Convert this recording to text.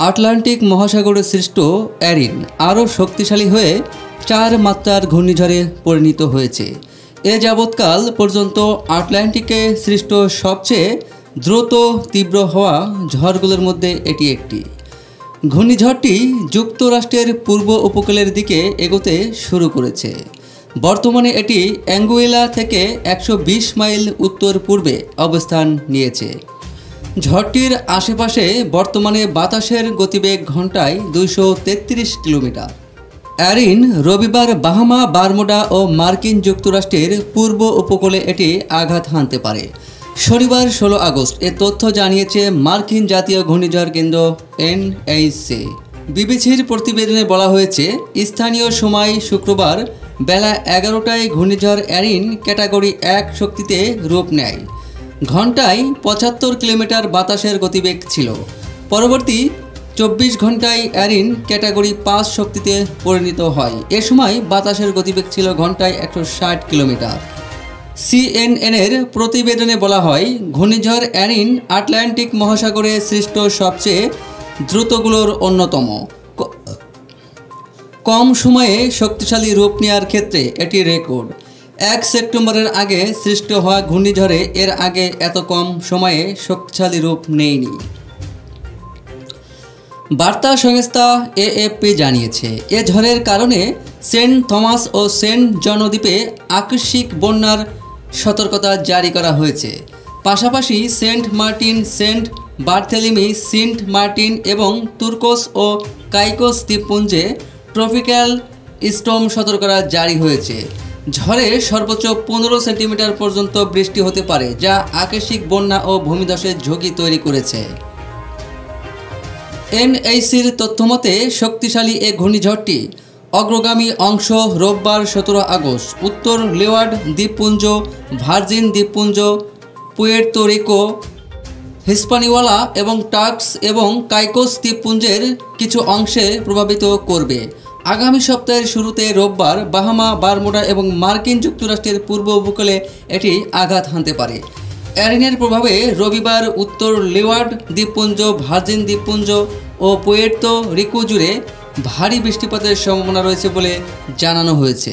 Atlantic মহাসাগরে সৃষ্ট arene আরও শক্তিশালী হয়ে 4 মাত্রার ঘূর্ণিঝড়ে পরিণত হয়েছে। এ যাবৎকাল পর্যন্ত আটলান্টিকে সৃষ্ট সবচেয়ে দ্রুত তীব্র হওয়া ঝড়গুলোর মধ্যে এটি একটি। ঘূর্ণিঝড়টি যুক্তরাষ্ট্রের পূর্ব উপকূলের দিকে এগোতে শুরু করেছে। বর্তমানে এটি অ্যাঙ্গুইলা থেকে 120 মাইল উত্তর পূর্বে অবস্থান নিয়েছে। ঝড়টির আশেপাশে বর্তমানে বাতাসের গতিবেগ ঘন্টায় 233 কিলোমিটার। অ্যারিন রবিবার বাহামা, বারমুডা ও মার্কিন যুক্তরাষ্ট্রের পূর্ব উপকূলে এটি আঘাত হানতে পারে। শনিবার 16 আগস্ট এ তথ্য জানিয়েছে মার্কিন জাতীয় ঘূর্ণিঝড় কেন্দ্র এনএইচসি। বিবিসির প্রতিবেদনে বলা হয়েছে, স্থানীয় সময় শুক্রবার বেলা 11টায় ঘূর্ণিঝড় অ্যারিন ক্যাটাগরি 1 শক্তিতে রূপ নেয়। ঘন্টায় 75 কিলোমিটার বাতাসের গতিবেগ ছিল। পরবর্তী 24 ঘন্টায় অ্যারিন ক্যাটাগরি 5 শক্তিতে পরিণত হয়। এ সময় বাতাসের গতিবেগ ছিল ঘন্টায় 160 কিলোমিটার। সিএনএনের প্রতিবেদনে বলা হয়, ঘূর্ণিঝড় অ্যারিন আটলান্টিক মহাসাগরে সৃষ্ট সবচেয়ে দ্রুতগুলোর অন্যতম। কম সময়ে শক্তিশালী রূপ নেওয়ার ক্ষেত্রে এটি রেকর্ড। 1 সেপ্টেম্বরের আগে সৃষ্টি হওয়া ঘূর্ণিঝড়ে এর আগে এত কম সময়ে শক্তিশালী রূপ নেয়নি। বার্তা সংস্থা এএফপি জানিয়েছে, এ ঝড়ের কারণে সেন্ট থমাস ও সেন্ট জন দ্বীপে আকস্মিক বন্যার সতর্কতা জারি করা হয়েছে। পাশাপাশি Saint Martin, Saint Barthelemy, Saint Martin এবং তুর্কস ও কাইকোস দ্বীপপুঞ্জে ট্রপিক্যাল স্টর্ম সতর্কতা জারি হয়েছে। ঝড়ে সর্বোচ্চ 15 সেন্টিমিটার পর্যন্ত বৃষ্টি হতে পারে, যা আকস্মিক বন্যা ও ভূমিধসের ঝুঁকি তৈরি করেছে। এনএইচসির তথ্যমতে শক্তিশালী এ ঘূর্ণিঝড়টি অগ্রগামী অংশ রোববার 17 আগস্ট উত্তর লেওয়ার্ড দ্বীপপুঞ্জ, ভার্জিন দ্বীপপুঞ্জ, পুয়ের্তো রিকো, হিস্পানিওলা এবং টার্কস এবং কাইকোস দ্বীপপুঞ্জের কিছু অংশে প্রভাবিত করবে। আগামী সপ্তাহের শুরুতে রোববার বাহামা, বারমুডা এবং মার্কিন যুক্তরাষ্ট্রের পূর্ব উপকূলে এটি আঘাত হানতে পারে। অ্যারিনের প্রভাবে রবিবার উত্তর লেওয়ার্ড দ্বীপপুঞ্জ, ভার্জিন দ্বীপপুঞ্জ ও পুয়ের্তো রিকো জুড়ে ভারী বৃষ্টিপাতের সম্ভাবনা রয়েছে বলে জানানো হয়েছে।